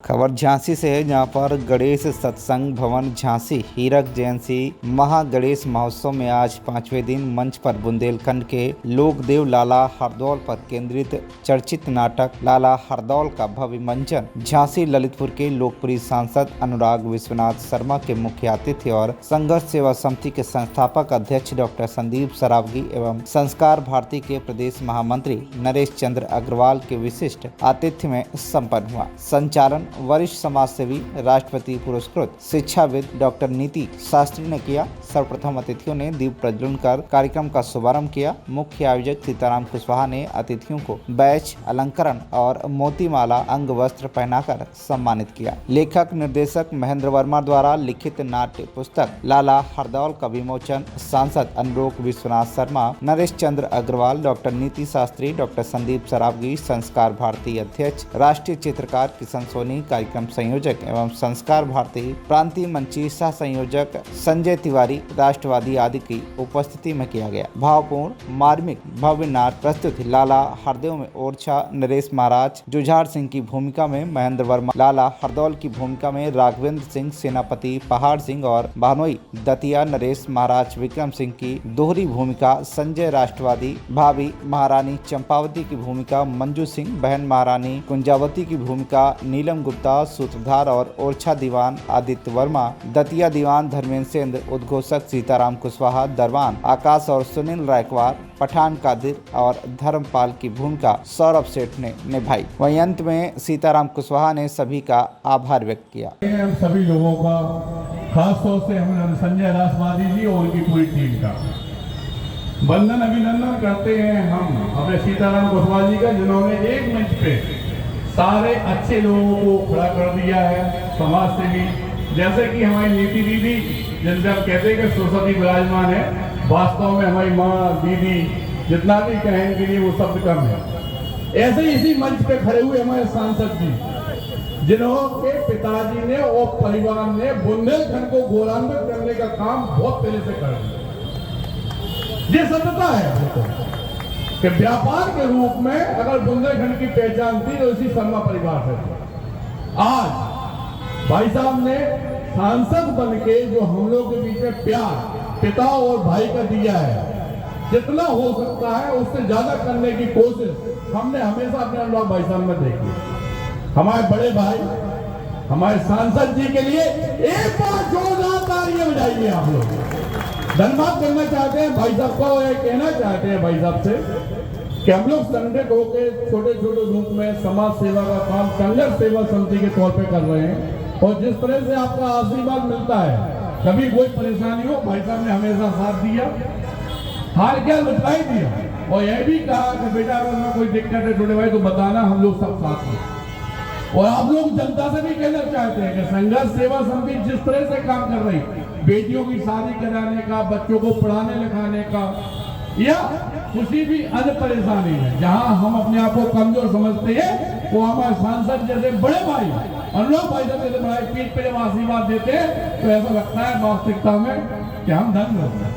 खबर झांसी से है, जहां पर गणेश सत्संग भवन झांसी हीरक जयंती महागणेश महोत्सव में आज 5वें दिन मंच पर बुंदेलखंड के लोकदेव लाला हरदौल पर केंद्रित चर्चित नाटक लाला हरदौल का भव्य मंचन झांसी ललितपुर के लोकप्रिय सांसद अनुराग विश्वनाथ शर्मा के मुख्य आतिथ्य और संघर्ष सेवा समिति के संस्थापक अध्यक्ष डॉक्टर संदीप सरावगी एवं संस्कार भारती के प्रदेश महामंत्री नरेश चंद्र अग्रवाल के विशिष्ट आतिथ्य में संपन्न हुआ। संचालन वरिष्ठ समाजसेवी राष्ट्रपति पुरस्कृत शिक्षाविद डॉक्टर नीति शास्त्री ने किया। सर्वप्रथम अतिथियों ने दीप प्रज्वलन कर कार्यक्रम का शुभारंभ किया। मुख्य आयोजक सीताराम कुशवाहा ने अतिथियों को बैच अलंकरण और मोतीमाला अंग वस्त्र पहनाकर सम्मानित किया। लेखक निर्देशक महेंद्र वर्मा द्वारा लिखित नाट्य पुस्तक लाला हरदौल का विमोचन सांसद अनुराग विश्वनाथ शर्मा, नरेश चंद्र अग्रवाल, डॉक्टर नीति शास्त्री, डॉक्टर संदीप सरावगी, संस्कार भारती अध्यक्ष, राष्ट्रीय चित्रकार किशन सोनी, कार्यक्रम संयोजक एवं संस्कार भारती प्रांतीय मंची सह संयोजक संजय तिवारी, राष्ट्रवादी आदि की उपस्थिति में किया गया। भावपूर्ण मार्मिक भव्य नाट्य प्रस्तुति लाला हरदौल में ओरछा नरेश महाराज, जुझार सिंह की भूमिका में महेंद्र वर्मा, लाला हरदौल की भूमिका में राघवेंद्र सिंह, सेनापति पहाड़ सिंह और भानोई दतिया, नरेश महाराज विक्रम सिंह की दोहरी भूमिका, संजय राष्ट्रवादी, भाभी महारानी चंपावती की भूमिका, मंजू सिंह, बहन महारानी कुंजावती की भूमिका, नीलम गुप्ता सूत्रधार और ओरछा दीवान आदित्य वर्मा, दतिया दीवान धर्मेंद्र सेंद्र, उद्घोषक सीताराम कुशवाहा, दरबान आकाश और सुनील रायकवार, पठान कादिर और धर्मपाल की भूमिका सौरभ सेठ ने निभाई। वहीं अंत में सीताराम कुशवाहा ने सभी का आभार व्यक्त किया। हम सभी लोगों का खास तौर से हम संजय राष्ट्रवादी जी और उनकी पूरी टीम का वंदन अभिनंदन करते हैं हम अपने सीताराम कुशवाहा जी का, जिन्होंने एक मंच पे सारे अच्छे लोगों को खड़ा कर दिया है। समाज सेवी जैसे कि हमारी नीति दीदी, जिनसे हम कहते हैं कि सरस्वती विराजमान है, वास्तव में हमारी माँ दीदी जितना भी कहें के लिए वो शब्द कम है। ऐसे ही इसी मंच पे खड़े हुए हमारे सांसद जी, जिन्होंने पिताजी ने और परिवार ने बुंदेलखंड को गौरवान्वित करने का काम बहुत पहले से कर दिया। ये सत्यता है कि व्यापार के रूप में अगर बुंदेलखंड की पहचान थी तो इसी शर्मा परिवार से थी। आज भाई साहब ने सांसद बन के जो हम लोग के बीच में प्यार पिता और भाई का दिया है, जितना हो सकता है उससे ज्यादा करने की कोशिश हमने हमेशा अपने अनुराग भाई साहब में देखी। हमारे बड़े भाई हमारे सांसद जी के लिए एक बार जोरदार तालियां बजाइए आप लोग। धन्यवाद करना चाहते हैं भाई साहब को, ये कहना चाहते हैं भाई साहब से कि हम लोग संगठित होकर छोटे छोटे रूप में समाज सेवा का काम संघर्ष सेवा समिति के तौर पे कर रहे हैं, और जिस तरह से आपका आशीर्वाद मिलता है, कभी कोई परेशानी हो भाई साहब ने हमेशा साथ दिया, हार क्या बताई दिया, और यह भी कहा कि बेटा अगर कोई दिक्कत है छोटे भाई तो बताना, हम लोग सब साथ हैं। और आप लोग जनता से भी कहना चाहते हैं कि संघर्ष सेवा समिति जिस तरह से काम कर रही, बेटियों की शादी कराने का, बच्चों को पढ़ाने लिखाने का, या किसी भी अन्य परेशानी में जहां हम अपने आप को कमजोर समझते हैं, वो हमारे सांसद जैसे बड़े भाई अनुराग भाई साहब जैसे बड़े पीठ पे जब आशीर्वाद देते हैं तो ऐसा लगता है वास्तविकता में कि हम धन्य होते हैं।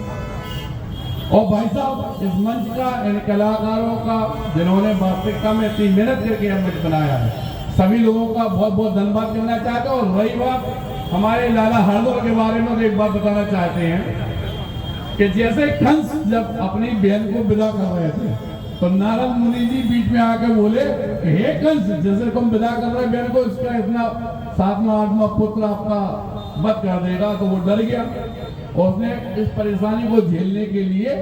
और भाई साहब इस मंच का, इन कलाकारों का, जिन्होंने वास्तविकता में इतनी मेहनत करके मंच बनाया है, सभी लोगों का बहुत बहुत धन्यवाद करना चाहते हैं। और रही बात हमारे लाला हरदौल के बारे में, तो एक बात बताना चाहते हैं कि जैसे कंस जब अपनी बहन को विदा कर रहे थे तो नारद मुनि जी बीच में आकर बोले, हे कंस, जैसे तुम विदा कर रहे बहन को, इसका इतना 7वां 8वां पुत्र आपका वध कर देगा, तो वो डर गया और उसने इस परेशानी को झेलने के लिए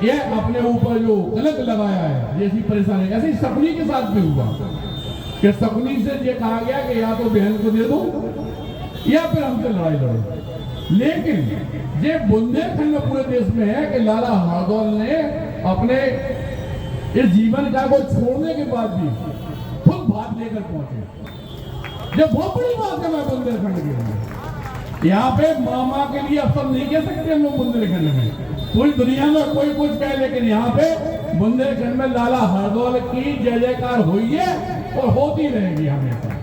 यह अपने ऊपर जो कलंक लगाया है, जैसी परेशानी, ऐसे ही शकुनी के साथ भी हुआ कि शकुनी से ये कहा गया कि या तो बहन को दे दो या फिर हमसे लड़ाई लड़ो। लेकिन ये बुंदेलखंड में पूरे देश में है कि लाला हरदौल ने अपने इस जीवन का को छोड़ने के बाद भी खुद भाग लेकर पहुंचे। ये बहुत बड़ी बात है। मैं बुंदेलखंड के लिए यहाँ पे मामा के लिए अवसर नहीं कह सकते हम लोग बुंदेलखंड में, पूरी दुनिया में कोई कुछ कहे, लेकिन यहाँ पे बुंदेलखंड में लाला हरदौल की जय जयकार हुई है और होती रहेगी हमेशा।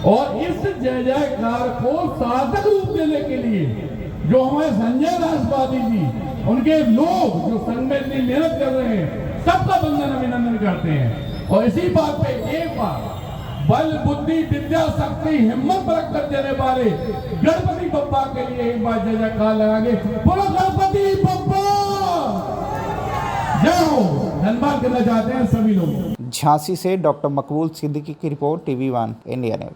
और इस जय जयकार को सार्थक रूप देने के लिए जो हमारे संजय राष्ट्रवादी जी, उनके लोग जो संघ में इतनी मेहनत कर रहे हैं, सबका वंदन अभिनंदन करते हैं। और इसी बात पे एक बार बल बुद्धि विद्या शक्ति हिम्मत रखकर देने वाले गणपति बप्पा के लिए एक बार जय जयकार लगाएंगे। बोलो गणपति बप्पा जय हो। धन्यवाद करना चाहते हैं सभी लोग। झांसी से डॉक्टर मकबूल सिद्दीकी की रिपोर्ट, TV1 इंडिया न्यूज।